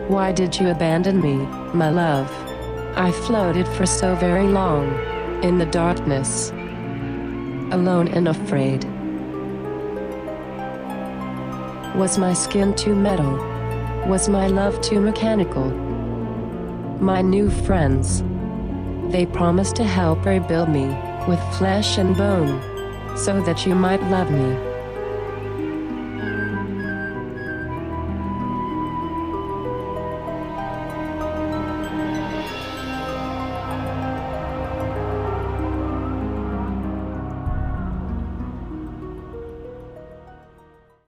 Why did you abandon me, my love? I floated for so very long, in the darkness, alone and afraid. Was my skin too metal? Was my love too mechanical? My new friends, they promised to help rebuild me, with flesh and bone, so that you might love me.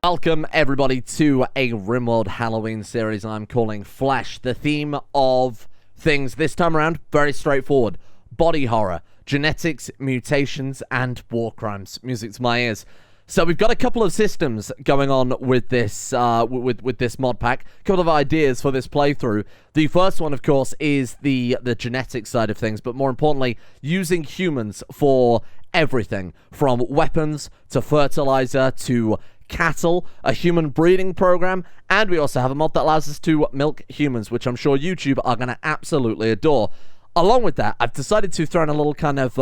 Welcome, everybody, to a Rimworld Halloween series I'm calling Flesh. The theme of things this time around, very straightforward. Body horror, genetics, mutations, and war crimes. Music to my ears. So we've got a couple of systems going on with this with this mod pack. A couple of ideas for this playthrough. The first one, of course, is the genetic side of things, but more importantly, using humans for everything, from weapons to fertilizer to cattle, a human breeding program, and we also have a mod that allows us to milk humans, which I'm sure YouTube are going to absolutely adore. Along with that, I've decided to throw in a little kind of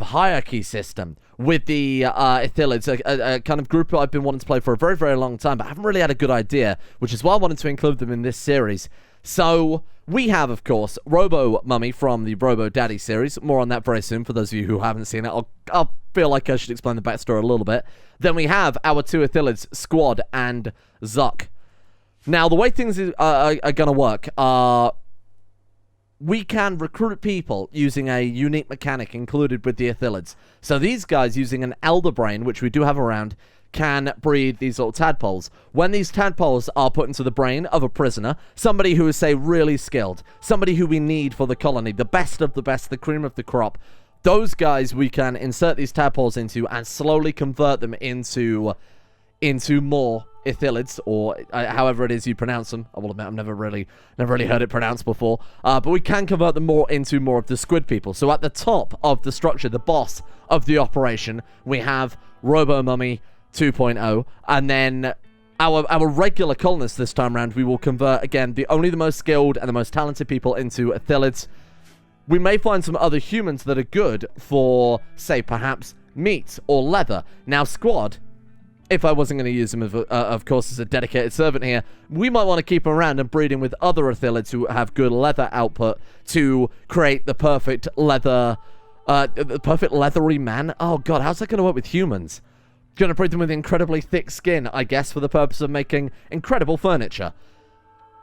hierarchy system with the Ithilids, a kind of group that I've been wanting to play for a very, very long time, but I haven't really had a good idea, which is why I wanted to include them in this series. So we have, of course, Robo Mummy from the Robo Daddy series. More on that very soon for those of you who haven't seen it. I'll feel like I should explain the backstory a little bit. Then we have our two Ithilids, Squad and Zuck. Now, the way things are going to work are we can recruit people using a unique mechanic included with the Ithilids. So these guys, using an Elder Brain, which we do have around, can breed these little tadpoles. When these tadpoles are put into the brain of a prisoner, somebody who is, say, really skilled, somebody who we need for the colony, the best of the best, the cream of the crop, those guys we can insert these tadpoles into and slowly convert them into more Ithilids, or however it is you pronounce them. I will admit I've never really heard it pronounced before, but we can convert them into more of the squid people. So at the top of the structure, the boss of the operation, we have Robo Mummy 2.0, and then our regular colonists this time around, we will convert, again, only the most skilled and the most talented people into Ithilids. We may find some other humans that are good for, say, perhaps meat or leather. Now, Squad, if I wasn't going to use him, of course, as a dedicated servant here, we might want to keep him around and breed him with other Ithilids who have good leather output to create the perfect leather, the perfect leathery man. Oh, God, how's that going to work with humans? Going to breed them with incredibly thick skin, I guess, for the purpose of making incredible furniture.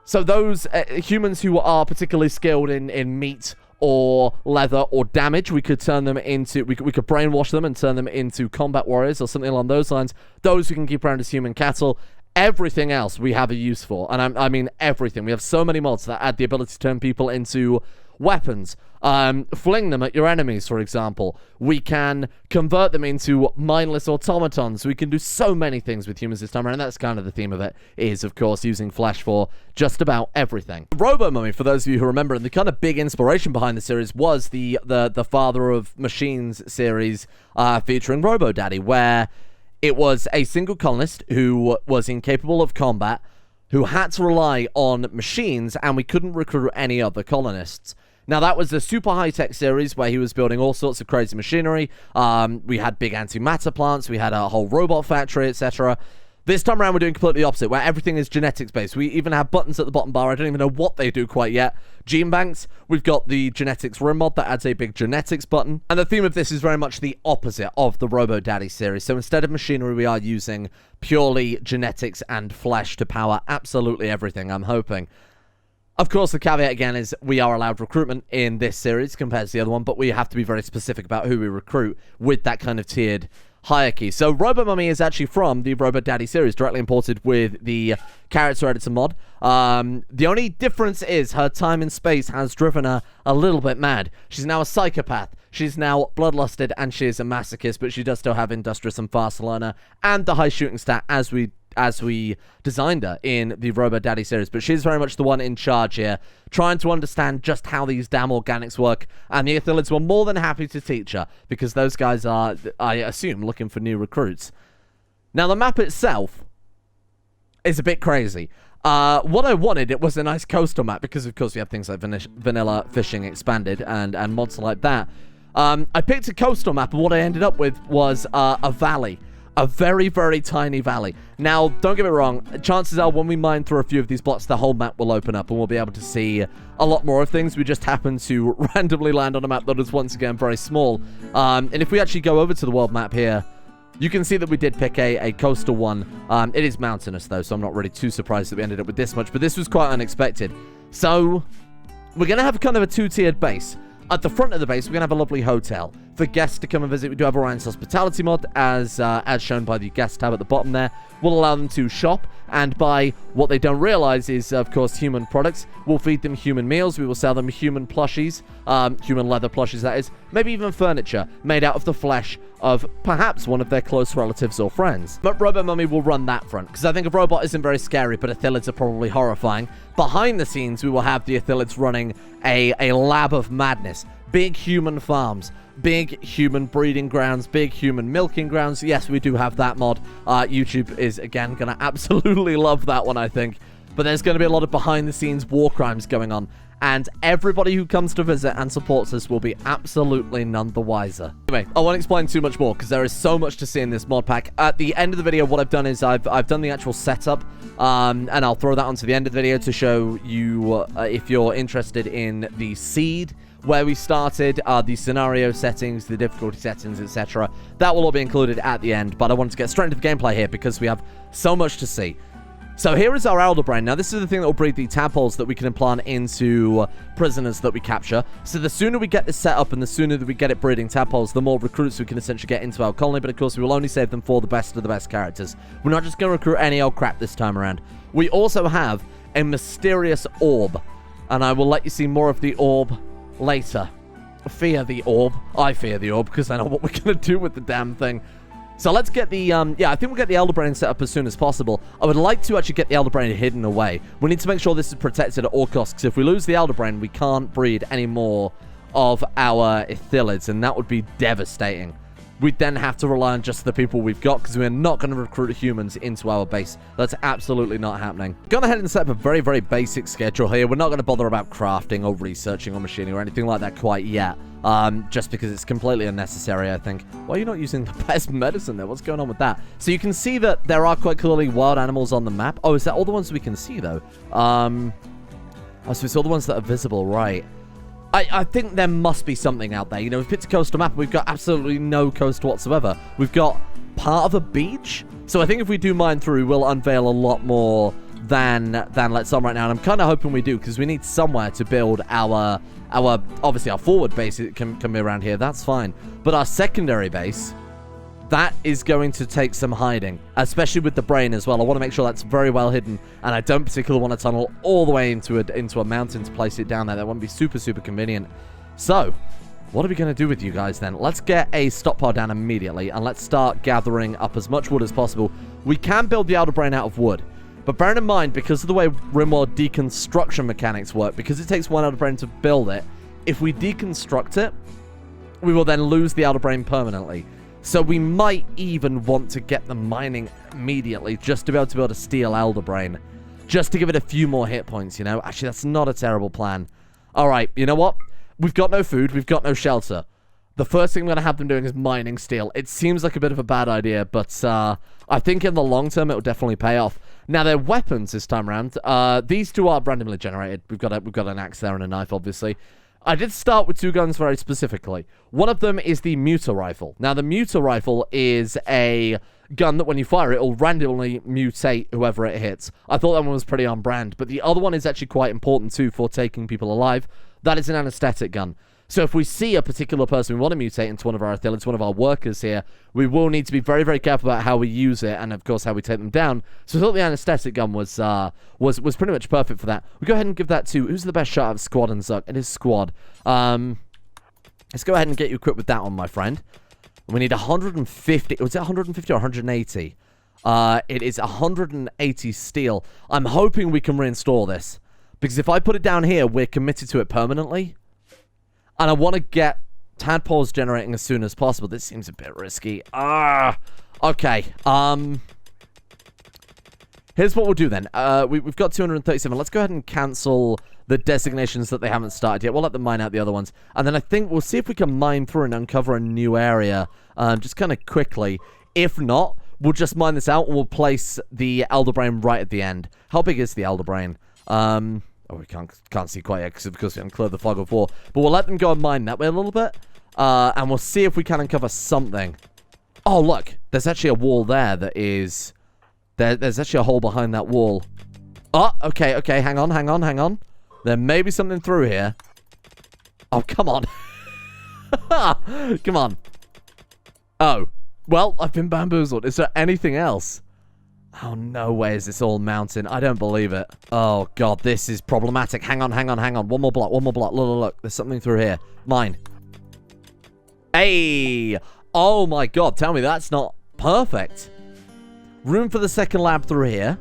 So those humans who are particularly skilled in meat or leather or damage, we could turn them into, we could brainwash them and turn them into combat warriors or something along those lines. Those we can keep around as human cattle. Everything else we have a use for, and I mean everything. We have so many mods that add the ability to turn people into weapons, fling them at your enemies, for example. We can convert them into mindless automatons. We can do so many things with humans this time around, and that's kind of the theme of it, is, of course, using Flesh for just about everything. Robo Mummy, for those of you who remember, and the kind of big inspiration behind the series was the Father of Machines series featuring Robo Daddy, where it was a single colonist who was incapable of combat, who had to rely on machines, and we couldn't recruit any other colonists. Now, that was a super high-tech series where he was building all sorts of crazy machinery. We had big antimatter plants, we had a whole robot factory, etc. This time around, we're doing completely the opposite, where everything is genetics-based. We even have buttons at the bottom bar. I don't even know what they do quite yet. Gene banks. We've got the genetics rim mod that adds a big genetics button. And the theme of this is very much the opposite of the Robo Daddy series. So instead of machinery, we are using purely genetics and flesh to power absolutely everything, I'm hoping. Of course, the caveat again is we are allowed recruitment in this series compared to the other one, but we have to be very specific about who we recruit with that kind of tiered hierarchy. So Robo Mummy is actually from the Robo Daddy series, directly imported with the character editor mod. The only difference is her time in space has driven her a little bit mad. She's now a psychopath. She's now bloodlusted, and she is a masochist, but she does still have industrious and fast learner and the high shooting stat as we designed her in the Robo Daddy series. But she's very much the one in charge here, trying to understand just how these damn organics work, and the Ithilids were more than happy to teach her, because those guys are, I assume, looking for new recruits. Now, the map itself is a bit crazy. What I wanted, it was a nice coastal map, because of course we have things like vanilla fishing expanded and mods like that. I picked a coastal map, and what I ended up with was a valley. A very, very tiny valley. Now, don't get me wrong, chances are when we mine through a few of these blocks, the whole map will open up and we'll be able to see a lot more of things. We just happen to randomly land on a map that is once again very small. And if we actually go over to the world map here, you can see that we did pick a coastal one. It is mountainous though, so I'm not really too surprised that we ended up with this much, but this was quite unexpected. So, we're going to have kind of a two-tiered base. At the front of the base, we're going to have a lovely hotel for guests to come and visit. We do have Orion's hospitality mod, as shown by the guest tab at the bottom there. We'll allow them to shop and buy what they don't realize is, of course, human products. We'll feed them human meals. We will sell them human plushies, human leather plushies, that is. Maybe even furniture made out of the flesh of perhaps one of their close relatives or friends. But Robot Mummy will run that front, because I think a robot isn't very scary, but Ithilids are probably horrifying. Behind the scenes, we will have the Ithilids running a lab of madness. Big human farms, big human breeding grounds, big human milking grounds. Yes, we do have that mod. YouTube is, again, going to absolutely love that one, I think. But there's going to be a lot of behind-the-scenes war crimes going on. And everybody who comes to visit and supports us will be absolutely none the wiser. Anyway, I won't explain too much more, because there is so much to see in this mod pack. At the end of the video, what I've done is I've done the actual setup. And I'll throw that onto the end of the video to show you, if you're interested in the seed, where we started, the scenario settings, the difficulty settings, etc. That will all be included at the end, but I wanted to get straight into the gameplay here because we have so much to see. So here is our elder brain. Now, this is the thing that will breed the tadpoles that we can implant into prisoners that we capture. So the sooner we get this set up and the sooner that we get it breeding tadpoles, the more recruits we can essentially get into our colony. But of course, we will only save them for the best of the best characters. We're not just going to recruit any old crap this time around. We also have a mysterious orb, and I will let you see more of the orb later. Fear the orb. I fear the orb because I know what we're going to do with the damn thing. So let's get the, yeah, I think we'll get the Elder Brain set up as soon as possible. I would like to actually get the Elder Brain hidden away. We need to make sure this is protected at all costs, because if we lose the Elder Brain, we can't breed any more of our Ithilids, and that would be devastating. We'd then have to rely on just the people we've got, because we're not going to recruit humans into our base. That's absolutely not happening. Gone ahead and set up a very, very basic schedule here. We're not going to bother about crafting or researching or machining or anything like that quite yet. Just because it's completely unnecessary, I think. Why are you not using the best medicine there? What's going on with that? So you can see that there are quite clearly wild animals on the map. Oh, is that all the ones we can see, though? Oh, so it's all the ones that are visible, right? I think there must be something out there. You know, we've picked a coastal map. We've got absolutely no coast whatsoever. We've got part of a beach. So I think if we do mine through, we'll unveil a lot more than let's on right now. And I'm kind of hoping we do, because we need somewhere to build our obviously our forward base. It can be around here. That's fine. But our secondary base, that is going to take some hiding, especially with the brain as well. I want to make sure that's very well hidden, and I don't particularly want to tunnel all the way into a mountain to place it down there. That wouldn't be super, super convenient. So, what are we going to do with you guys then? Let's get a stockpile down immediately, and let's start gathering up as much wood as possible. We can build the Elder Brain out of wood, but bearing in mind, because of the way Rimworld deconstruction mechanics work, because it takes one Elder Brain to build it, if we deconstruct it, we will then lose the Elder Brain permanently. So we might even want to get the mining immediately just to be able to build a steel Elder Brain. Just to give it a few more hit points, you know? Actually, that's not a terrible plan. Alright, you know what? We've got no food. We've got no shelter. The first thing I'm going to have them doing is mining steel. It seems like a bit of a bad idea, but I think in the long term it will definitely pay off. Now, their weapons this time around, these two are randomly generated. We've got an axe there and a knife, obviously. I did start with two guns very specifically. One of them is the Muta Rifle. Now, the Muta Rifle is a gun that when you fire it, will randomly mutate whoever it hits. I thought that one was pretty on brand, but the other one is actually quite important too for taking people alive. That is an anesthetic gun. So if we see a particular person we want to mutate into one of our Ithilids, one of our workers here, we will need to be very, very careful about how we use it and, of course, how we take them down. So I thought the anesthetic gun was pretty much perfect for that. We go ahead and give that to... Who's the best shot of Squad and Zuck? It is Squad. Let's go ahead and get you equipped with that one, my friend. We need 150... Was it 150 or 180? It is 180 steel. I'm hoping we can reinstall this. Because if I put it down here, we're committed to it permanently. And I want to get tadpoles generating as soon as possible. This seems a bit risky. Okay. Here's what we'll do then. We've got 237. Let's go ahead and cancel the designations that they haven't started yet. We'll let them mine out the other ones. And then I think we'll see if we can mine through and uncover a new area just kind of quickly. If not, we'll just mine this out and we'll place the Elder Brain right at the end. How big is the Elder Brain? Oh, we can't see quite yet because we haven't cleared the fog of war. But we'll let them go and mine that way a little bit. And we'll see if we can uncover something. Oh, look. There's actually a wall there that is... There's actually a hole behind that wall. Oh, okay. Hang on. There may be something through here. Oh, come on. Come on. Oh. Well, I've been bamboozled. Is there anything else? Oh, no way is this all mountain. I don't believe it. Oh, God, this is problematic. Hang on. One more block. Look. There's something through here. Mine. Hey. Oh, my God. Tell me that's not perfect. Room for the second lab through here.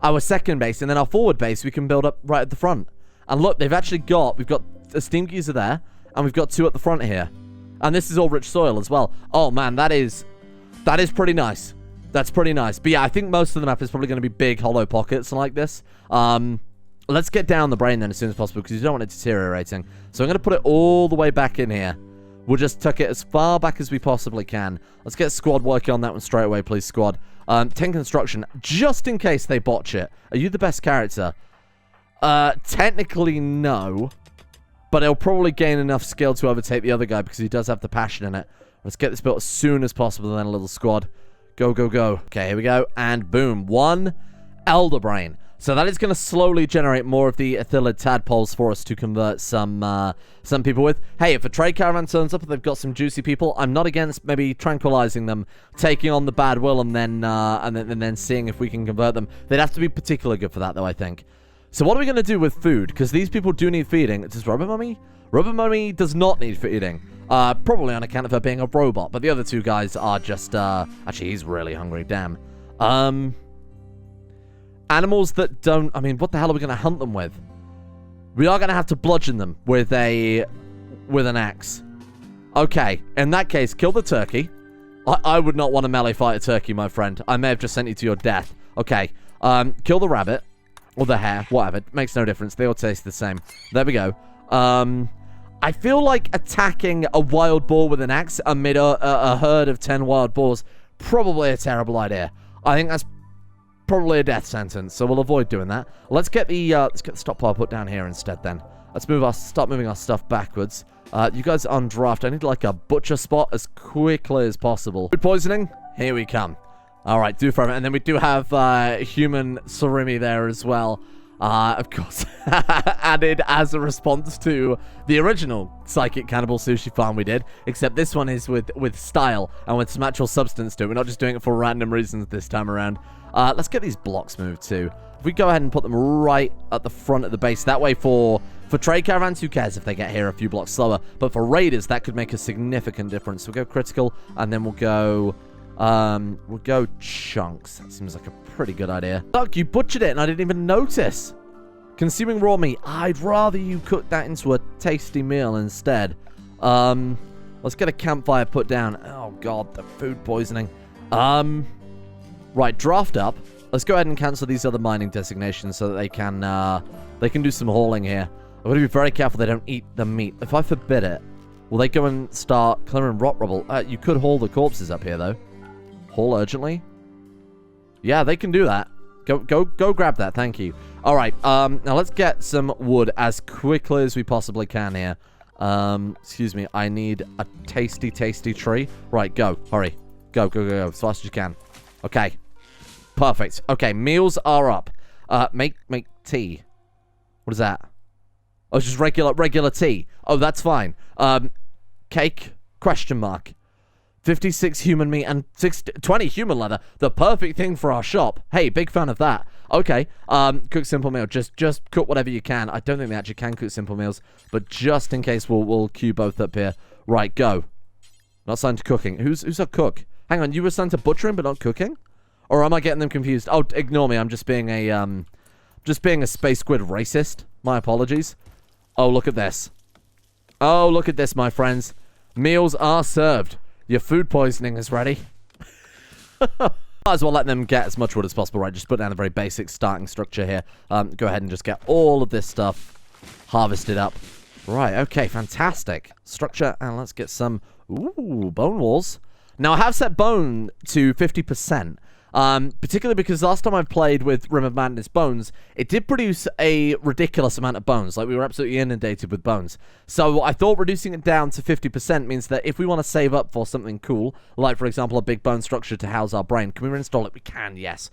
Our second base, and then our forward base we can build up right at the front. And look, we've got a steam geyser there, and we've got 2 at the front here. And this is all rich soil as well. Oh, man, that is pretty nice. That's pretty nice. But yeah, I think most of the map is probably going to be big hollow pockets like this. Let's get down the brain then as soon as possible, because you don't want it deteriorating. So I'm going to put it all the way back in here. We'll just tuck it as far back as we possibly can. Let's get squad working on that one straight away, please, squad. 10 construction, just in case they botch it. Are you the best character? Technically, no. But he'll probably gain enough skill to overtake the other guy because he does have the passion in it. Let's get this built as soon as possible then, a little squad. Go. Okay, here we go. And boom. 1 Elder Brain. So that is going to slowly generate more of the Ithilid tadpoles for us to convert some people with. Hey, if a trade caravan turns up and they've got some juicy people, I'm not against maybe tranquilizing them, taking on the bad will, and then seeing if we can convert them. They'd have to be particularly good for that, though, I think. So what are we going to do with food? Because these people do need feeding. Does Rubber Mummy? Rubber Mummy does not need feeding. Probably on account of her being a robot. But the other 2 guys are just... actually, he's really hungry. Damn. Animals that don't... I mean, what the hell are we going to hunt them with? We are going to have to bludgeon them with an axe. Okay. In that case, kill the turkey. I would not want to melee fight a turkey, my friend. I may have just sent you to your death. Okay. Kill the rabbit. Or the hare. Whatever. It makes no difference. They all taste the same. There we go. I feel like attacking a wild boar with an axe amid a herd of 10 wild boars probably a terrible idea. I think that's probably a death sentence, so we'll avoid doing that. Let's get the stockpile put down here instead then. Let's start moving our stuff backwards. You guys on draft. I need like a butcher spot as quickly as possible. Food poisoning? Here we come. Alright, do forever. And then we do have human surimi there as well. Of course, added as a response to the original Psychic Cannibal Sushi Farm we did, except this one is with style and with some actual substance to it. We're not just doing it for random reasons this time around. Let's get these blocks moved too. If we go ahead and put them right at the front of the base, that way for trade caravans, who cares if they get here a few blocks slower, but for raiders, that could make a significant difference. So we'll go critical, and then we'll go chunks. That seems like a pretty good idea. Look, you butchered it and I didn't even notice. Consuming raw meat. I'd rather you cook that into a tasty meal instead. Let's get a campfire put down. Oh god, the food poisoning. Right, draft up. Let's go ahead and cancel these other mining designations so that they can do some hauling here. I'm going to be very careful they don't eat the meat. If I forbid it, will they go and start clearing rot rubble? You could haul the corpses up here though. Haul urgently? Yeah, they can do that. Go grab that, thank you. Alright, now let's get some wood as quickly as we possibly can here. Excuse me, I need a tasty tree. Right, go, hurry. Go, as fast as you can. Okay, perfect. Okay, meals are up. Make tea. What is that? Oh, it's just regular tea. Oh, that's fine. Cake? Question mark. 56 human meat and 20 human leather. The perfect thing for our shop. Hey, big fan of that. Okay. Cook simple meal. Just cook whatever you can. I don't think they actually can cook simple meals, but just in case, we'll queue both up here. Right, go. Not assigned to cooking. Who's a cook? Hang on, you were assigned to butchering but not cooking? Or am I getting them confused? Oh, ignore me. I'm just being a space squid racist. My apologies. Oh, look at this. Oh, look at this, my friends. Meals are served. Your food poisoning is ready. Might as well let them get as much wood as possible, right? Just put down a very basic starting structure here. Go ahead and just get all of this stuff harvested up. Right, okay, fantastic. Structure, and let's get some, ooh, bone walls. Now, I have set bone to 50%. Particularly because last time I played with Rim of Madness bones, it did produce a ridiculous amount of bones. Like, we were absolutely inundated with bones. So I thought reducing it down to 50% means that if we want to save up for something cool, like, for example, a big bone structure to house our brain, can we reinstall it? We can, yes.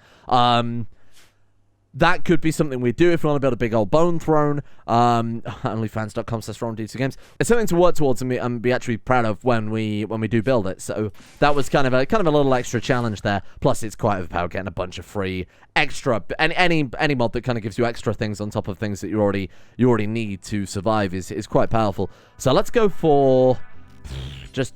That could be something we do if we want to build a big old bone throne. Onlyfans.com/RonD2Games. It's something to work towards and be actually proud of when we do build it. So that was kind of a little extra challenge there. Plus, it's quite overpowered getting a bunch of free extra any mod that kind of gives you extra things on top of things that you already need to survive is quite powerful. So let's go for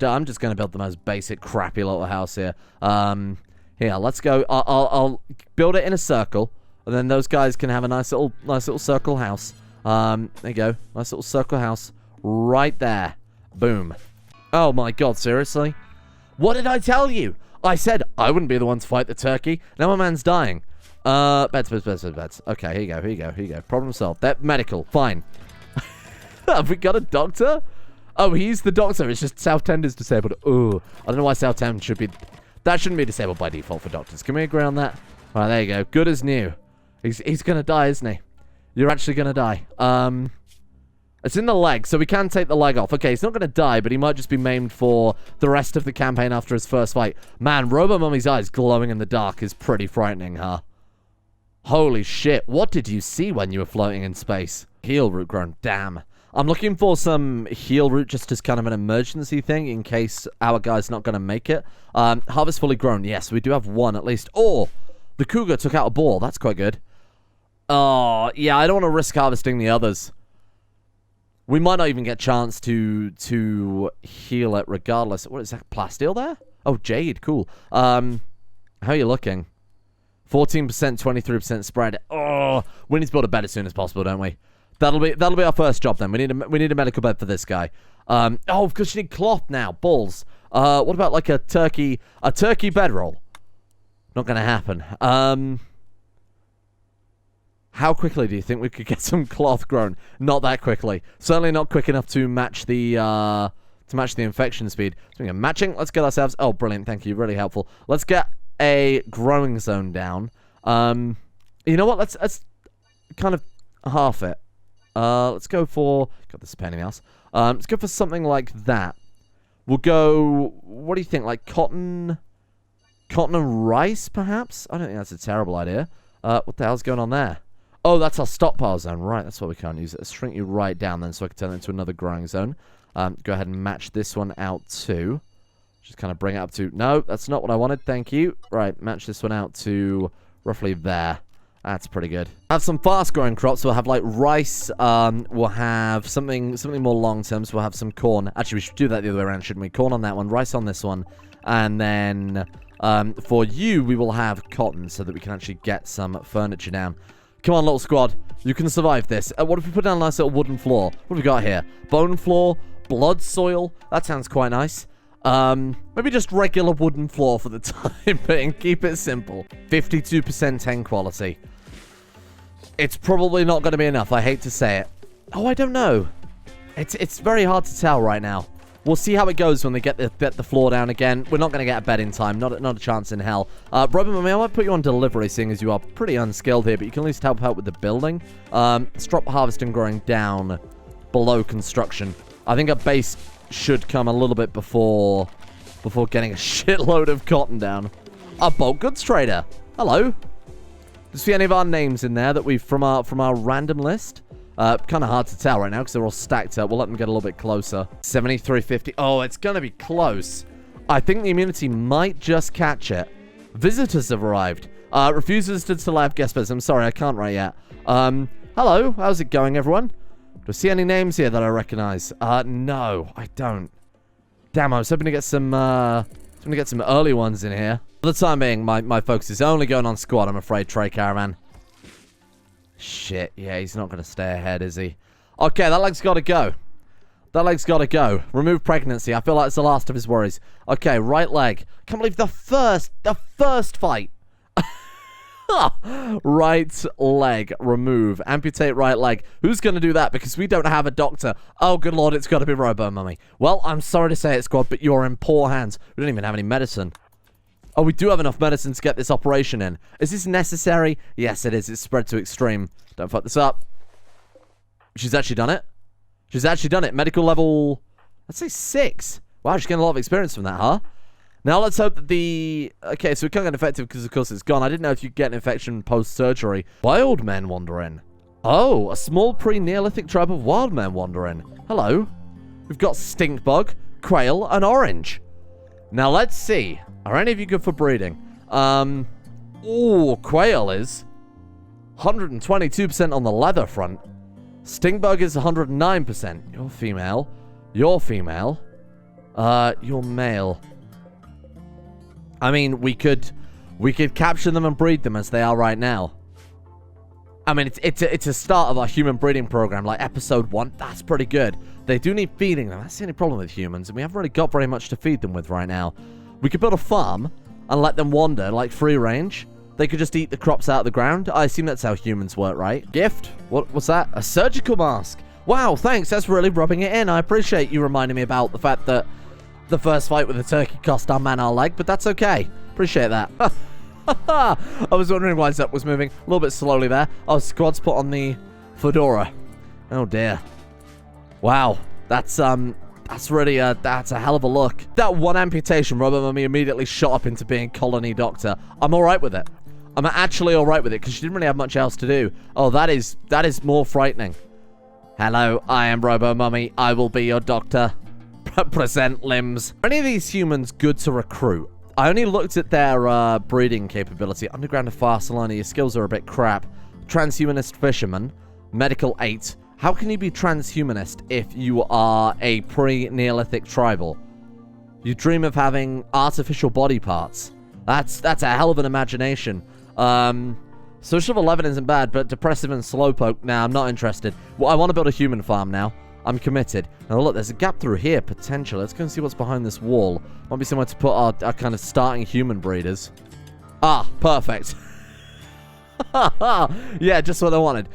I'm just going to build the most basic crappy little house here. Here, let's go. I'll build it in a circle. And then those guys can have a nice little circle house. There you go. Nice little circle house. Right there. Boom. Oh my god, seriously? What did I tell you? I said I wouldn't be the one to fight the turkey. Now my man's dying. Beds. Okay, here you go. Problem solved. That medical. Fine. Have we got a doctor? Oh, he's the doctor. It's just South 10 is disabled. Ooh. I don't know why South 10 should be... That shouldn't be disabled by default for doctors. Can we agree on that? All right, there you go. Good as new. He's gonna die, isn't he? You're actually gonna die. It's in the leg, so we can take the leg off. Okay, he's not gonna die, but he might just be maimed for the rest of the campaign after his first fight. Man, Robo-Mummy's eyes glowing in the dark is pretty frightening, huh? Holy shit, what did you see when you were floating in space? Heal root grown, damn. I'm looking for some heal root just as kind of an emergency thing in case our guy's not gonna make it. Harvest fully grown, yes, we do have one at least. Oh, the cougar took out a ball, that's quite good. Oh, yeah, I don't want to risk harvesting the others. We might not even get a chance to heal it regardless. What is that, plasteel there? Oh, jade, cool. How are you looking? 14%, 23% spread. Oh, we need to build a bed as soon as possible, don't we? That'll be our first job then. We need a medical bed for this guy. Oh, because you need cloth now. Balls. What about like a turkey bedroll? Not gonna happen. How quickly do you think we could get some cloth grown? Not that quickly. Certainly not quick enough to match the infection speed. So matching. Let's get ourselves. Oh, brilliant! Thank you. Really helpful. Let's get a growing zone down. You know what? Let's kind of half it. Let's go for. God, this is a pain in the ass. Let's go for something like that. We'll go. What do you think? Like cotton and rice, perhaps? I don't think that's a terrible idea. What the hell's going on there? Oh, that's our stockpile zone. Right, that's what we can't use. Let's shrink you right down then so I can turn it into another growing zone. Go ahead and match this one out too. Just kind of bring it up to... No, that's not what I wanted. Thank you. Right, match this one out to roughly there. That's pretty good. Have some fast-growing crops. We'll have, like, rice. We'll have something more long-term. So we'll have some corn. Actually, we should do that the other way around, shouldn't we? Corn on that one, rice on this one. And then... for you, we will have cotton so that we can actually get some furniture down. Come on, little squad. You can survive this. What if we put down a nice little wooden floor? What have we got here? Bone floor, blood soil. That sounds quite nice. Maybe just regular wooden floor for the time being. Keep it simple. 52% 10 quality. It's probably not going to be enough. I hate to say it. Oh, I don't know. It's very hard to tell right now. We'll see how it goes when they get the floor down again. We're not going to get a bed in time. Not a chance in hell. Robo-Mummy, I might put you on delivery, seeing as you are pretty unskilled here, but you can at least help out with the building. Let's drop harvest and growing down below construction. I think a base should come a little bit before getting a shitload of cotton down. A bulk goods trader. Hello. Do you see any of our names in there that we've from our random list? Kind of hard to tell right now because they're all stacked up. We'll let them get a little bit closer. 7350. Oh, it's going to be close. I think the immunity might just catch it. Visitors have arrived. Refuses to live guest beds. I'm sorry, I can't write yet. Hello. How's it going, everyone? Do I see any names here that I recognize? No, I don't. Damn, I was hoping to get some early ones in here. For the time being, my focus is only going on squad, I'm afraid, Trey Caravan. Shit, yeah, he's not going to stay ahead, is he? Okay, that leg's got to go. That leg's got to go. Remove pregnancy. I feel like it's the last of his worries. Okay, right leg. Can't believe the first fight. Right leg. Remove. Amputate right leg. Who's going to do that? Because we don't have a doctor. Oh, good lord, it's got to be Robo Mummy. Well, I'm sorry to say it, squad, but you're in poor hands. We don't even have any medicine. Oh, we do have enough medicine to get this operation in. Is this necessary? Yes, it is. It's spread to extreme. Don't fuck this up. She's actually done it. She's actually done it. Medical level, let's say 6. Wow, she's getting a lot of experience from that, huh? Now, let's hope that the... Okay, so we can't get infected because, of course, it's gone. I didn't know if you could get an infection post-surgery. Wild men wander in. Oh, a small pre-Neolithic tribe of wild men wander in. Hello. We've got Stinkbug, Quail, and Orange. Now, let's see. Are any of you good for breeding? Ooh, Quail is 122% on the leather front. Stinkbug is 109%. You're female. You're female. You're male. I mean, we could capture them and breed them as they are right now. I mean, it's a start of our human breeding program, like episode 1. That's pretty good. They do need feeding them. That's the only problem with humans, and we haven't really got very much to feed them with right now. We could build a farm and let them wander, like free range. They could just eat the crops out of the ground. I assume that's how humans work, right? Gift? What's that? A surgical mask. Wow, thanks. That's really rubbing it in. I appreciate you reminding me about the fact that the first fight with the turkey cost our man our leg, but that's okay. Appreciate that. I was wondering why Zep was moving a little bit slowly there. Oh, squad's put on the fedora. Oh, dear. Wow. That's really that's a hell of a look. That one amputation, Robo Mummy immediately shot up into being colony doctor. I'm all right with it. I'm actually all right with it because she didn't really have much else to do. Oh, that is more frightening. Hello, I am Robo Mummy. I will be your doctor. Present limbs. Are any of these humans good to recruit? I only looked at their breeding capability. Underground of Farcelona, your skills are a bit crap. Transhumanist fisherman. Medical 8. How can you be transhumanist if you are a pre-Neolithic tribal? You dream of having artificial body parts. That's a hell of an imagination. Social of 11 isn't bad, but depressive and slowpoke, nah, I'm not interested. Well, I want to build a human farm now. I'm committed. Now look, there's a gap through here, potentially. Let's go and see what's behind this wall. Might be somewhere to put our kind of starting human breeders. Ah, perfect. Yeah, just what I wanted.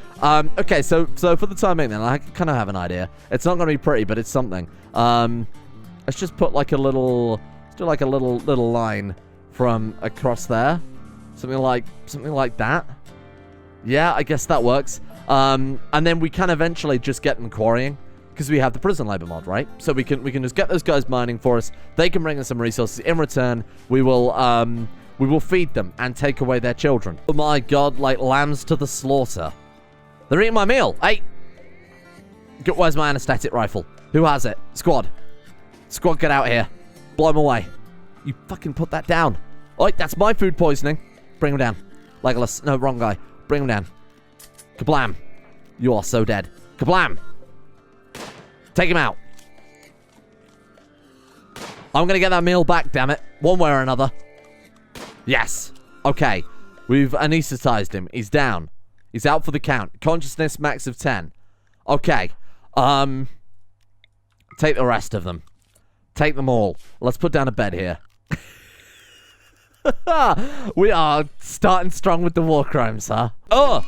Okay, so for the time being then, I kind of have an idea. It's not going to be pretty, but it's something. Let's just put like a little, let's do like a little line from across there. Something like that. Yeah, I guess that works. And then we can eventually just get them quarrying. Because we have the prison labor mod, right? So we can just get those guys mining for us. They can bring us some resources. In return, we will feed them and take away their children. Oh my god, like lambs to the slaughter. They're eating my meal. Hey! Where's my anesthetic rifle? Who has it? Squad. Squad, get out here. Blow them away. You fucking put that down. Oi, that's my food poisoning. Bring him down. Legolas. No, wrong guy. Bring him down. Kablam. You are so dead. Kablam. Take him out. I'm going to get that meal back, damn it. One way or another. Yes. Okay. We've anesthetized him. He's down. He's out for the count. Consciousness max of 10. Okay. Take the rest of them. Take them all. Let's put down a bed here. We are starting strong with the war crimes, huh? Oh!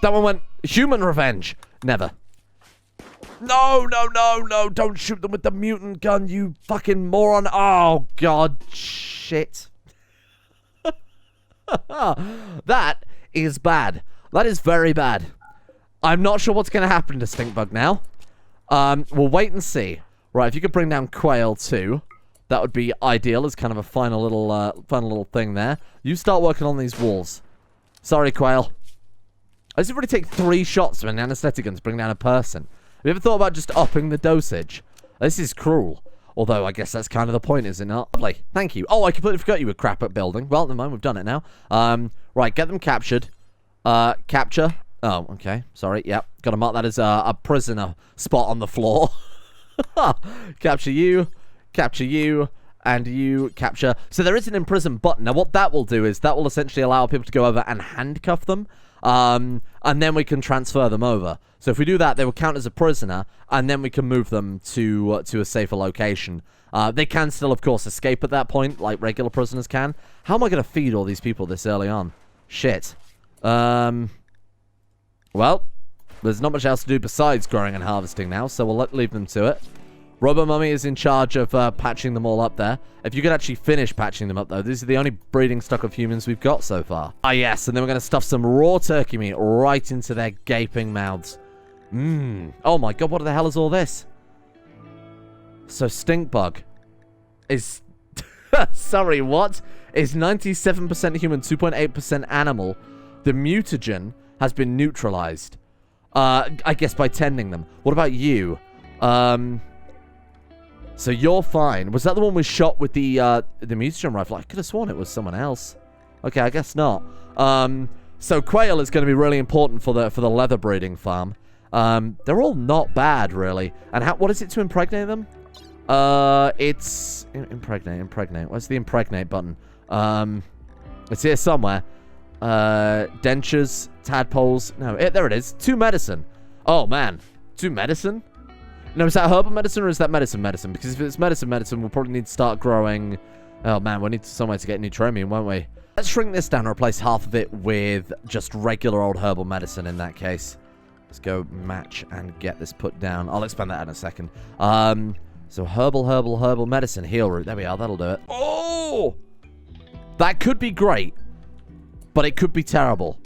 That one went human revenge. Never. No, no, no, no. Don't shoot them with the mutant gun, you fucking moron. Oh, God. Shit. That is bad. That is very bad. I'm not sure what's going to happen to Stinkbug now. We'll wait and see. Right, if you could bring down Quail too, that would be ideal as kind of a final little thing there. You start working on these walls. Sorry, Quail. Does it really take 3 shots from an anesthetic gun to bring down a person? Have you ever thought about just upping the dosage? This is cruel. Although, I guess that's kind of the point, is it not? Lovely. Thank you. Oh, I completely forgot you were crap at building. Well, never mind. We've done it now. Right, get them captured. Capture. Oh, okay. Sorry. Yep. Got to mark that as a prisoner spot on the floor. Capture you. Capture you. And you capture. So there is an imprison button. Now, what that will do is that will essentially allow people to go over and handcuff them. And then we can transfer them over. So if we do that, they will count as a prisoner, and then we can move them to a safer location. They can still, of course, escape at that point, like regular prisoners can. How am I going to feed all these people this early on? Shit. Well, there's not much else to do besides growing and harvesting now, so we'll leave them to it. Robo-Mummy is in charge of patching them all up there. If you could actually finish patching them up, though, these are the only breeding stock of humans we've got so far. Ah, yes, and then we're going to stuff some raw turkey meat right into their gaping mouths. Oh my god, what the hell is all this? So, stink bug is... Sorry, what? Is 97% human, 2.8% animal. The mutagen has been neutralized. I guess by tending them. What about you? So you're fine. Was that the one we shot with the mutagen rifle? I could have sworn it was someone else. Okay, I guess not. So quail is going to be really important for the leather breeding farm. They're all not bad, really. And what is it to impregnate them? It's impregnate. Where's the impregnate button? It's here somewhere. Dentures, tadpoles. No, there it is. 2 medicine. Oh man, 2 medicine. No, is that herbal medicine or is that medicine? Because if it's medicine, we'll probably need to start growing... Oh, man, we need somewhere to get Neutromium, won't we? Let's shrink this down and replace half of it with just regular old herbal medicine in that case. Let's go match and get this put down. I'll expand that in a second. So herbal medicine. Heal root. There we are. That'll do it. Oh! That could be great, but it could be terrible.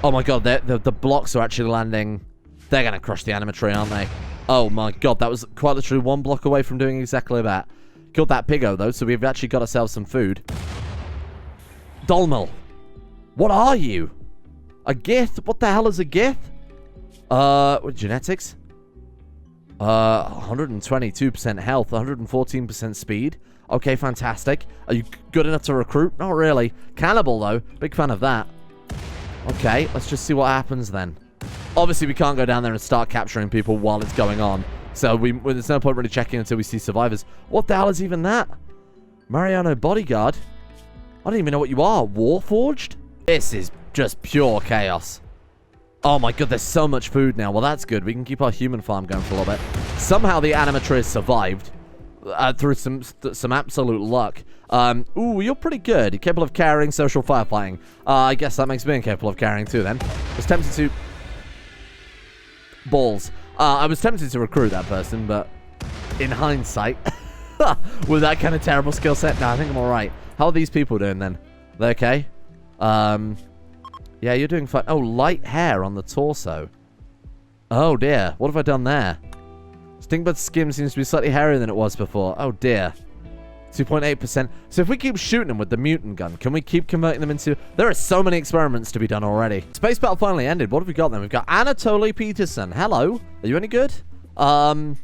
Oh, my God. The blocks are actually landing... They're going to crush the animatree, aren't they? Oh my god, that was quite literally 1 block away from doing exactly that. Killed that piggo, though, so we've actually got ourselves some food. Dolmel. What are you? A Gith? What the hell is a Gith? What, genetics? 122% health, 114% speed. Okay, fantastic. Are you good enough to recruit? Not really. Cannibal, though. Big fan of that. Okay, let's just see what happens then. Obviously, we can't go down there and start capturing people while it's going on. So there's no point really checking until we see survivors. What the hell is even that? Mariano Bodyguard? I don't even know what you are. Warforged? This is just pure chaos. Oh my god, there's so much food now. Well, that's good. We can keep our human farm going for a little bit. Somehow the animatrix survived. Through some absolute luck. Ooh, you're pretty good. You're capable of carrying, social firefighting. I guess that makes me incapable of carrying too then. I was tempted to... Balls. I was tempted to recruit that person, but in hindsight, with that kind of terrible skill set, no, I think I'm alright. How are these people doing then? They okay? Yeah, you're doing fine. Oh, light hair on the torso. Oh dear, what have I done there? Stinkbud's skin seems to be slightly hairier than it was before. Oh dear. 2.8%. So if we keep shooting them with the mutant gun, can we keep converting them into... There are so many experiments to be done already. Space battle finally ended. What have we got then? We've got Anatoly Peterson. Hello. Are you any good? Oh.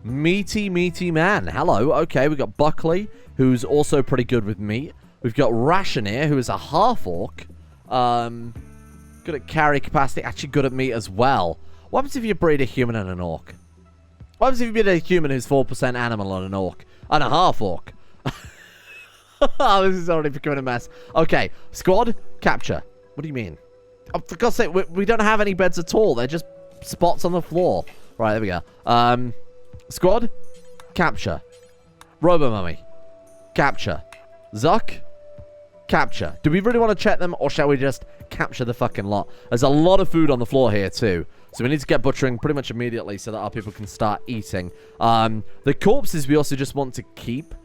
Meaty man. Hello. Okay, we've got Buckley, who's also pretty good with meat. We've got Rationeer, who is a half-orc. Good at carry capacity. Actually good at meat as well. What happens if you breed a human and an orc? What happens if you breed a human who's 4% animal and an orc? And a half-orc? This is already becoming a mess. Okay, squad, capture. What do you mean? Oh, for God's sake, we don't have any beds at all. They're just spots on the floor. Right, there we go. Squad, capture. Robo-Mummy, capture. Zuck, capture. Do we really want to check them, or shall we just capture the fucking lot? There's a lot of food on the floor here, too. So we need to get butchering pretty much immediately so that our people can start eating. The corpses we also just want to keep.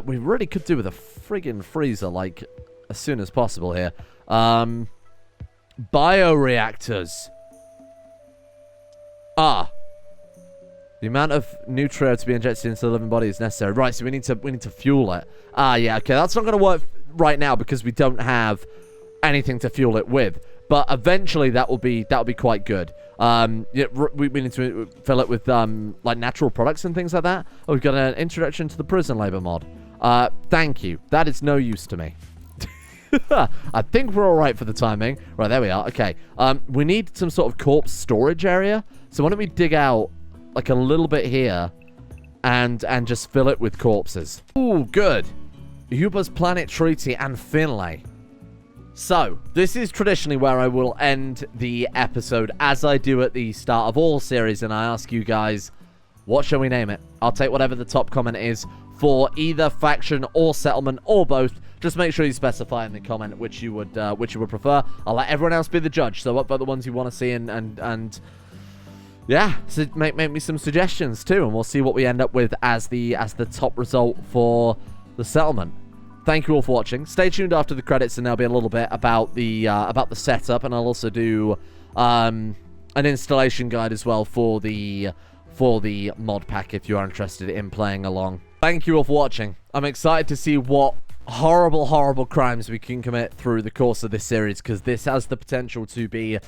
We really could do with a friggin' freezer, like, as soon as possible here. Bioreactors. The amount of nutrio to be injected into the living body is necessary. Right, so we need to fuel it. Yeah, okay, that's not going to work right now because we don't have anything to fuel it with. But eventually that will be quite good. Yeah, we need to fill it with like natural products and things like that. Oh, we've got an introduction to the prison labor mod. Thank you. That is no use to me. I think we're all right for the timing. Right, there we are. Okay. We need some sort of corpse storage area. So why don't we dig out like a little bit here and just fill it with corpses. Ooh, good. Yuba's Planet Treaty and Finlay. So, this is traditionally where I will end the episode, as I do at the start of all series, and I ask you guys, what shall we name it? I'll take whatever the top comment is for either faction or settlement or both. Just make sure you specify in the comment which you would prefer. I'll let everyone else be the judge. So what about the ones you want to see and yeah, so make me some suggestions too, and we'll see what we end up with as the top result for the settlement. Thank you all for watching. Stay tuned after the credits, and there'll be a little bit about the setup, and I'll also do an installation guide as well for the mod pack if you are interested in playing along. Thank you all for watching. I'm excited to see what horrible crimes we can commit through the course of this series, because this has the potential to be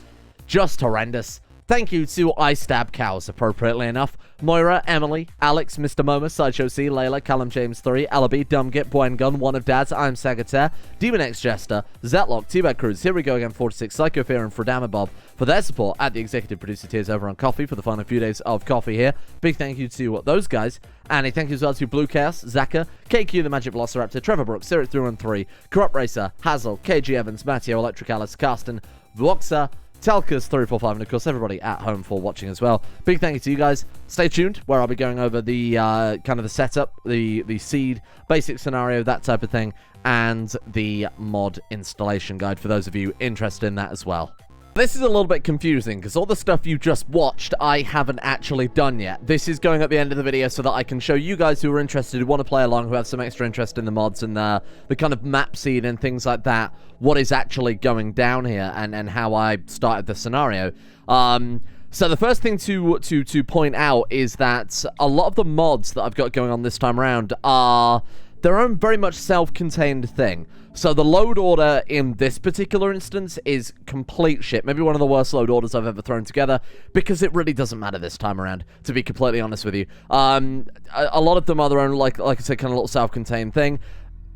just horrendous. Thank you to I Stab Cows, appropriately enough, Moira, Emily, Alex, Mr. Momo, Sideshow C, Layla, Callum James 3, Alabi, Dumgit, Buen Gun, One of Dads, I'm Sagataire, Demon X Jester, Zetlock, T-Bag Cruz, Here We Go Again 46, Psycho Fear, and Fredama Bob for their support at the executive producer tiers over on Coffee for the final few days of Coffee here. Big thank you to those guys, and a thank you as well to Blue Chaos, Zaka, KQ the Magic Velociraptor, Trevor Brooks, Zurich 313, Corrupt Racer, Hazel, KG Evans, Matteo, Electric Alice, Carsten, Voxa, Telkas 345, and of course everybody at home for watching as well. Big thank you to you guys. Stay tuned, where I'll be going over the kind of the setup, the seed, basic scenario, that type of thing, and the mod installation guide for those of you interested in that as well. This is a little bit confusing, because all the stuff you just watched, I haven't actually done yet. This is going at the end of the video so that I can show you guys who are interested, who want to play along, who have some extra interest in the mods and the kind of map seed and things like that, what is actually going down here and how I started the scenario. So the first thing to point out is that a lot of the mods that I've got going on this time around are their own very much self-contained thing. So the load order in this particular instance is complete shit. Maybe one of the worst load orders I've ever thrown together, because it really doesn't matter this time around, to be completely honest with you. A lot of them are their own, like I said, kind of little self-contained thing.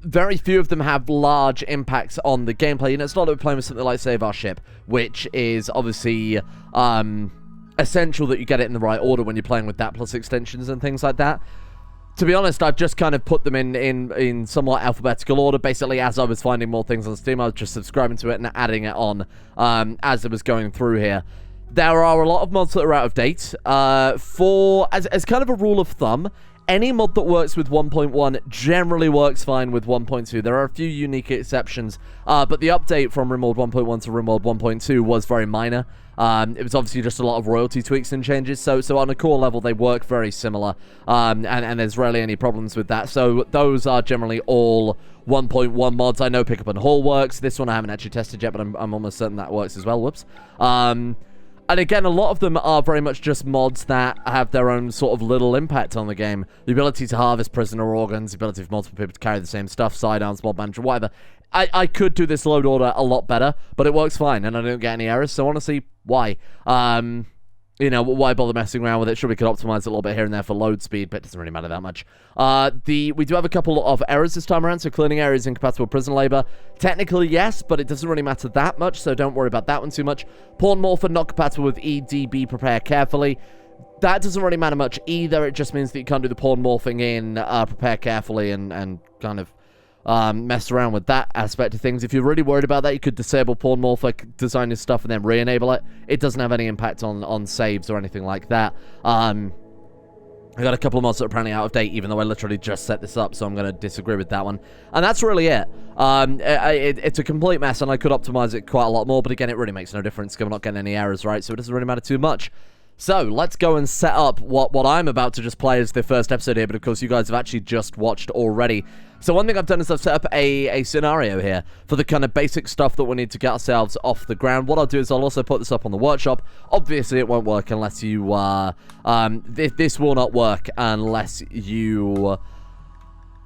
Very few of them have large impacts on the gameplay. You know, it's not like we're playing with something like Save Our Ship, which is obviously essential that you get it in the right order when you're playing with that, plus extensions and things like that. To be honest, I've just kind of put them in somewhat alphabetical order. Basically, as I was finding more things on Steam, I was just subscribing to it and adding it on as it was going through here. There are a lot of mods that are out of date. As kind of a rule of thumb, any mod that works with 1.1 generally works fine with 1.2. There are a few unique exceptions, but the update from Rimworld 1.1 to Rimworld 1.2 was very minor. It was obviously just a lot of royalty tweaks and changes, so on a core level they work very similar, and there's rarely any problems with that. So those are generally all 1.1 mods. I know Pickup and Haul works. This one I haven't actually tested yet, but I'm almost certain that works as well. Whoops. And again, a lot of them are very much just mods that have their own sort of little impact on the game. The ability to harvest prisoner organs, the ability for multiple people to carry the same stuff, sidearms, mod manager, whatever. I could do this load order a lot better, but it works fine, and I don't get any errors, so honestly, why? You know, why bother messing around with it? Sure, we could optimize it a little bit here and there for load speed, but it doesn't really matter that much. We do have a couple of errors this time around, so cleaning areas incompatible with prison labor. Technically, yes, but it doesn't really matter that much, so don't worry about that one too much. Pawn morpher not compatible with EDB, prepare carefully. That doesn't really matter much either. It just means that you can't do the pawn morphing in prepare carefully and kind of mess around with that aspect of things. If you're really worried about that, you could disable pawn morpher, design your stuff, and then re-enable it. It doesn't have any impact on saves or anything like that. I got a couple of mods that are apparently out of date, even though I literally just set this up, so I'm going to disagree with that one. And that's really it. It's a complete mess, and I could optimize it quite a lot more, but again, it really makes no difference because I'm not getting any errors, right? So it doesn't really matter too much. So, let's go and set up what I'm about to just play as the first episode here, but of course you guys have actually just watched already. So one thing I've done is I've set up a scenario here for the kind of basic stuff that we need to get ourselves off the ground. What I'll do is I'll also put this up on the workshop. Obviously it won't work unless you, this will not work unless you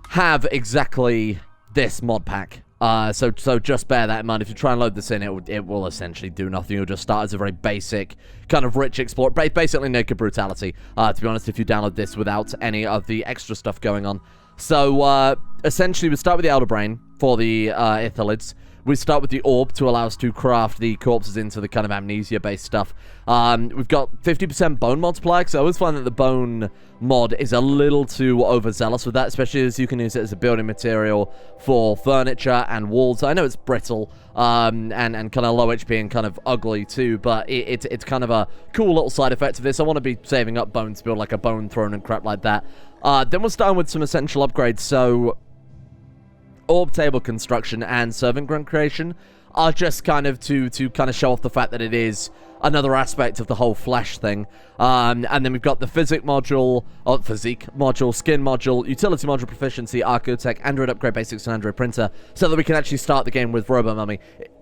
have exactly this mod pack. So just bear that in mind. If you try and load this in, it will essentially do nothing. You'll just start as a very basic, kind of rich explorer. Basically naked brutality, to be honest, if you download this without any of the extra stuff going on. So, essentially, we start with the Elder Brain for the Ithilids. we start with the orb to allow us to craft the corpses into the kind of amnesia-based stuff. We've got 50% bone multiplier, because I always find that the bone mod is a little too overzealous with that, especially as you can use it as a building material for furniture and walls. I know it's brittle and kind of low HP and kind of ugly too, but it's kind of a cool little side effect of this. I want to be saving up bone to build like a bone throne and crap like that. Then we're starting with some essential upgrades, so orb table construction and servant grunt creation are just kind of to kind of show off the fact that it is another aspect of the whole flesh thing. And then we've got the physique module, skin module, utility module, proficiency, architect, Android upgrade basics, and Android printer, so that we can actually start the game with Robo Mummy.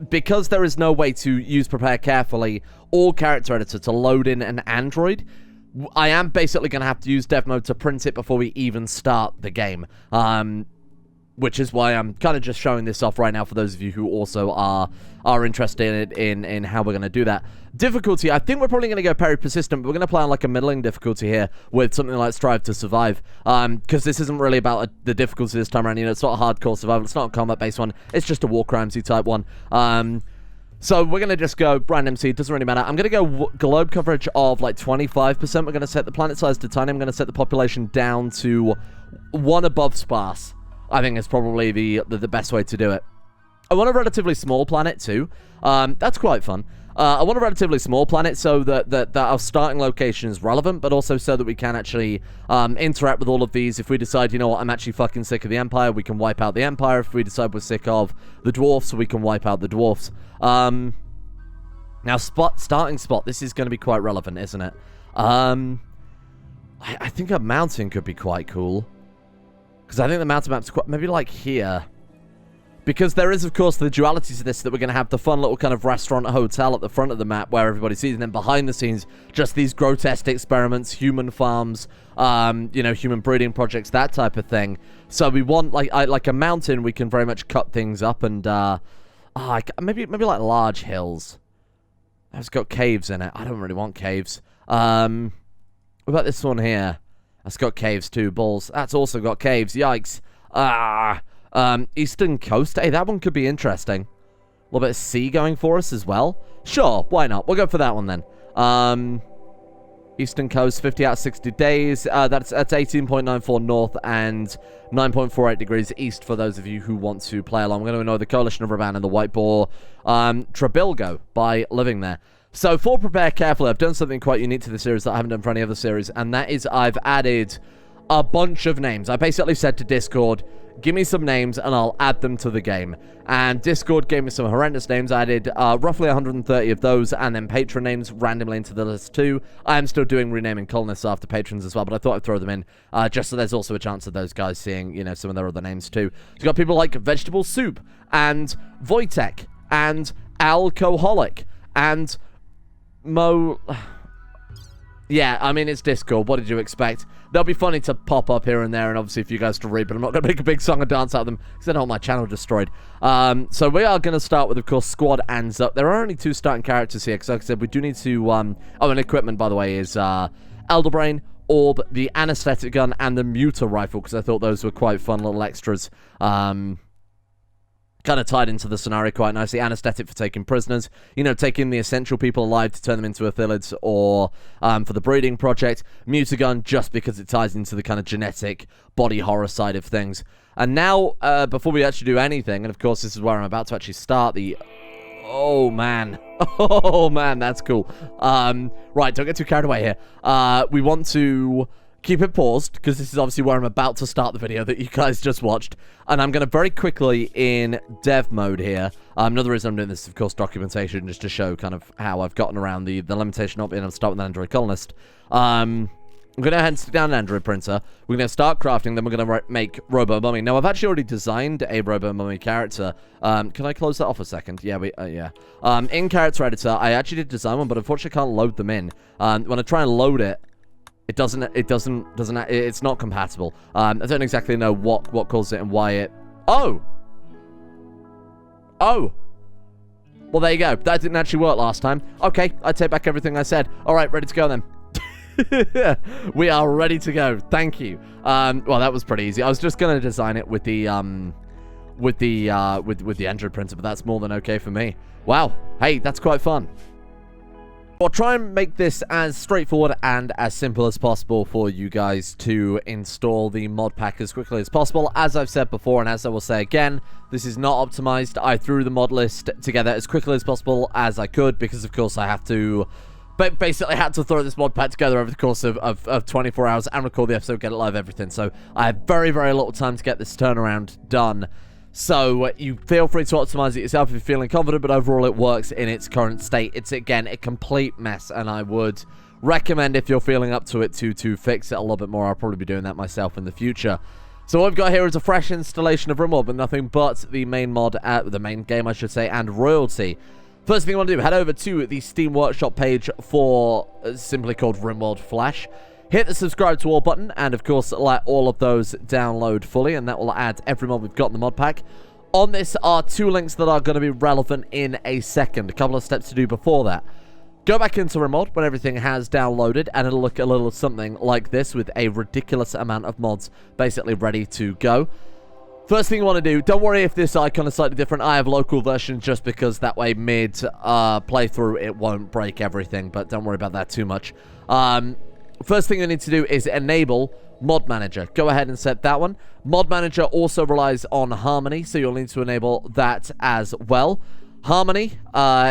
Because there is no way to use prepare carefully or character editor to load in an Android, I am basically going to have to use dev mode to print it before we even start the game. Which is why I'm kind of just showing this off right now for those of you who also are interested in how we're going to do that. Difficulty, I think we're probably going to go parry persistent, but we're going to play on like a middling difficulty here with something like Strive to Survive. Because this isn't really about the difficulty this time around. You know, it's not a hardcore survival. It's not a combat-based one. It's just a war crimesy type one. So we're going to just go brand MC. It doesn't really matter. I'm going to go globe coverage of like 25%. We're going to set the planet size to tiny. I'm going to set the population down to 1 above sparse. I think it's probably the best way to do it. I want a relatively small planet too. That's quite fun. I want a relatively small planet so that our starting location is relevant, but also so that we can actually interact with all of these. If we decide, you know what, I'm actually fucking sick of the Empire, we can wipe out the Empire. If we decide we're sick of the Dwarfs, we can wipe out the Dwarfs. Now, starting spot. This is going to be quite relevant, isn't it? I think a mountain could be quite cool. Because I think the mountain map's quite, maybe like here. Because there is, of course, the duality to this, that we're going to have the fun little kind of restaurant hotel at the front of the map where everybody sees, and then behind the scenes, just these grotesque experiments, human farms, you know, human breeding projects, that type of thing. So we want, like a mountain, we can very much cut things up and, maybe like large hills. It's got caves in it. I don't really want caves. What about this one here? That's got caves too, balls. That's also got caves, yikes. Eastern Coast. Hey, that one could be interesting. A little bit of sea going for us as well. Sure, why not? We'll go for that one then. Eastern Coast, 50 out of 60 days. That's 18.94 north and 9.48 degrees east for those of you who want to play along. We're going to annoy the Coalition of Ravan and the White Boar Trabilgo by living there. So, for Prepare Carefully, I've done something quite unique to the series that I haven't done for any other series, and that is I've added a bunch of names. I basically said to Discord, give me some names and I'll add them to the game. And Discord gave me some horrendous names. I added roughly 130 of those, and then patron names randomly into the list too. I am still doing renaming colonists after patrons as well, but I thought I'd throw them in just so there's also a chance of those guys seeing, you know, some of their other names too. So you've got people like Vegetable Soup, and Wojtek, and Alcoholic, and Yeah, I mean, it's Discord. What did you expect? They'll be funny to pop up here and there, and obviously for you guys to read, but I'm not going to make a big song and dance out of them, because I don't want my channel destroyed. So we are going to start with, of course, Squad and Zuck. There are only 2 starting characters here, because like I said, we do need to... oh, and equipment, by the way, is Elderbrain, Orb, the Anesthetic Gun, and the Muta Rifle, because I thought those were quite fun little extras. Kind of tied into the scenario quite nicely. Anesthetic for taking prisoners, you know, taking the essential people alive to turn them into Ithilids, or for the breeding project. Mutagun, just because it ties into the kind of genetic body horror side of things. And now, before we actually do anything, and of course this is where I'm about to actually start the... Oh, man. Oh, man, that's cool. Right, don't get too carried away here. We want to... keep it paused, because this is obviously where I'm about to start the video that you guys just watched. And I'm going to very quickly, in dev mode here, another reason I'm doing this, of course, documentation, just to show kind of how I've gotten around the limitation of being able to start with an Android colonist. I'm going to head down an Android printer. We're going to start crafting, then we're going to make Robo Mummy. Now, I've actually already designed a Robo Mummy character. Can I close that off a second? Yeah, yeah. In Character Editor, I actually did design one, but unfortunately I can't load them in. When I try and load it, it's not compatible. I don't exactly know what caused it and why it... Oh! Well, there you go. That didn't actually work last time. Okay, I take back everything I said. Alright, ready to go then. We are ready to go. Thank you. Well, that was pretty easy. I was just going to design it with the with the engine printer, but that's more than okay for me. Wow. Hey, that's quite fun. I'll try and make this as straightforward and as simple as possible for you guys to install the mod pack as quickly as possible. As I've said before, and as I will say again, this is not optimized. I threw the mod list together as quickly as possible as I could, because of course I have to... But basically had to throw this mod pack together over the course of 24 hours and record the episode, get it live, everything. So I have very, very little time to get this turnaround done. So you feel free to optimize it yourself if you're feeling confident, but overall it works in its current state. It's, again, a complete mess, and I would recommend, if you're feeling up to it, to fix it a little bit more. I'll probably be doing that myself in the future. So what we've got here is a fresh installation of Rimworld with nothing but the main mod, the main game, I should say, and royalty. First thing you want to do, head over to the Steam Workshop page for simply called Rimworld Flash. Hit the subscribe to all button, and of course let all of those download fully, and that will add every mod we've got in the mod pack. On this are 2 links that are going to be relevant in a second. A couple of steps to do before that. Go back into Rimworld when everything has downloaded, and it'll look a little something like this with a ridiculous amount of mods basically ready to go. First thing you want to do, don't worry if this icon is slightly different. I have local versions just because that way mid playthrough it won't break everything, but don't worry about that too much. First thing you need to do is enable Mod Manager. Go ahead and set that one. Mod Manager also relies on Harmony, so you'll need to enable that as well. Harmony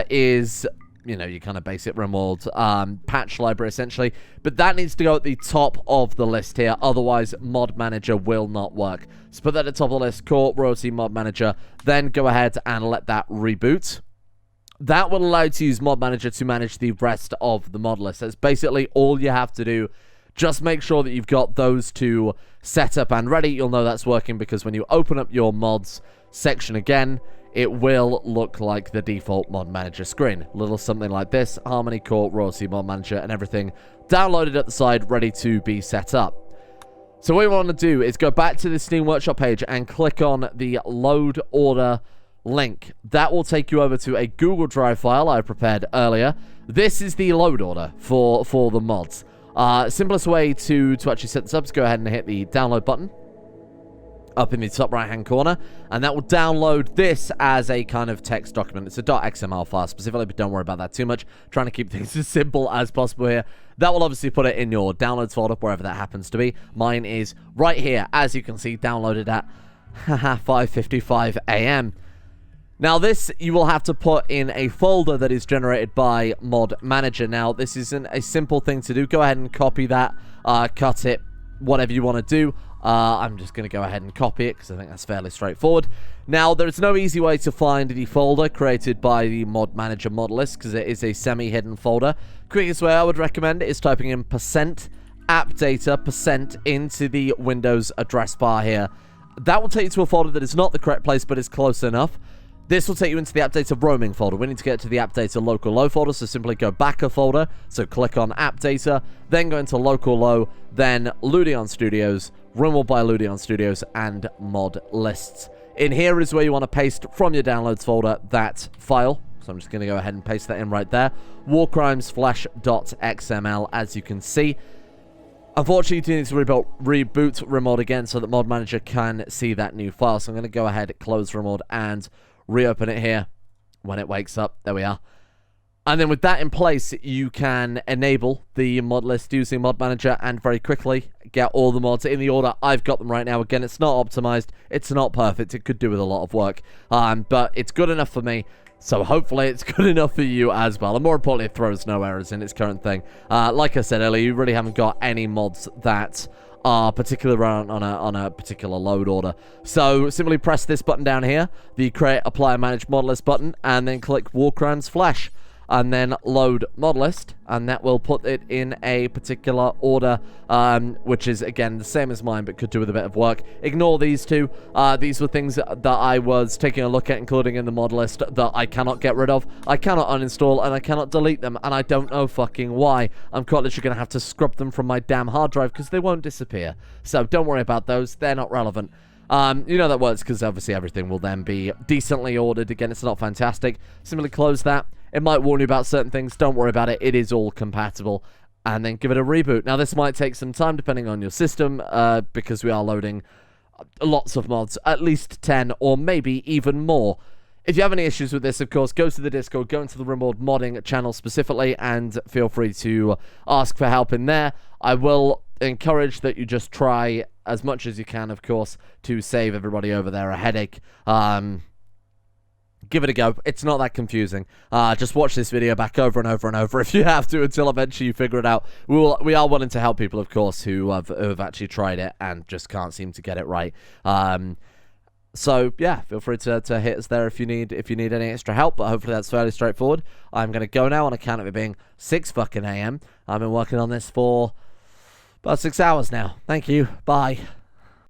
is, you know, your kind of basic Rimworld patch library, essentially. But that needs to go at the top of the list here, otherwise Mod Manager will not work. So put that at the top of the list, Core, Royalty, Mod Manager, then go ahead and let that reboot. That will allow you to use Mod Manager to manage the rest of the mod list. That's basically all you have to do. Just make sure that you've got those 2 set up and ready. You'll know that's working because when you open up your mods section again, it will look like the default Mod Manager screen. A little something like this. Harmony, Core, Royalty, Mod Manager, and everything downloaded at the side, ready to be set up. So what we want to do is go back to the Steam Workshop page and click on the Load Order link. That will take you over to a Google Drive file I prepared earlier. This is the load order for the mods. Simplest way to actually set this up is go ahead and hit the download button up in the top right hand corner, and that will download this as a kind of text document. It's a .xml file specifically, but don't worry about that too much. Trying to keep things as simple as possible here. That will obviously put it in your downloads folder, wherever that happens to be. Mine is right here, as you can see, downloaded at 5:55 a.m. Now this, you will have to put in a folder that is generated by Mod Manager. Now this isn't a simple thing to do. Go ahead and copy that, cut it, whatever you want to do. I'm just going to go ahead and copy it because I think that's fairly straightforward. Now there's no easy way to find the folder created by the Mod Manager mod list because it is a semi-hidden folder. Quickest way I would recommend is typing in %appdata% into the Windows address bar here. That will take you to a folder that is not the correct place but is close enough. This will take you into the AppData roaming folder. We need to get to the AppData local low folder, so simply go back a folder. So click on AppData, then go into local low, then Ludion Studios, Rimworld by Ludion Studios, and mod lists. In here is where you want to paste from your downloads folder that file. So I'm just going to go ahead and paste that in right there. warcrimesflash.xml, as you can see. Unfortunately, you do need to reboot Rimworld again so that Mod Manager can see that new file. So I'm going to go ahead, close Rimworld, and reopen it here when it wakes up. There we are. And then with that in place, you can enable the mod list using Mod Manager and very quickly get all the mods in the order I've got them right now. Again, it's not optimized. It's not perfect. It could do with a lot of work. But it's good enough for me. So hopefully it's good enough for you as well. And more importantly, it throws no errors in its current thing. Like I said earlier, you really haven't got any mods that are particularly on a particular load order. So simply press this button down here, the Create, Apply, Manage Mod List button, and then click War Crimes Flash, and then load mod list, and that will put it in a particular order, which is again the same as mine but could do with a bit of work. Ignore these two. These were things that I was taking a look at, including in the mod list, that I cannot get rid of, I cannot uninstall, and I cannot delete them, and I don't know fucking why. I'm quite literally going to have to scrub them from my damn hard drive because they won't disappear. So don't worry about those, they're not relevant. You know that works because obviously everything will then be decently ordered. Again, it's not fantastic. Simply close that. It might warn you about certain things. Don't worry about it. It is all compatible. And then give it a reboot. Now, this might take some time depending on your system because we are loading lots of mods, at least 10 or maybe even more. If you have any issues with this, of course, go to the Discord, go into the Rimworld modding channel specifically, and feel free to ask for help in there. I will encourage that you just try as much as you can, of course, to save everybody over there a headache. Give it a go. It's not that confusing. Just watch this video back over and over and over if you have to until eventually you figure it out. We are willing to help people, of course, who have actually tried it and just can't seem to get it right. So yeah, feel free to hit us there if you need any extra help. But hopefully that's fairly straightforward. I'm gonna go now on account of it being 6 fucking a.m. I've been working on this for about 6 hours now. Thank you. Bye.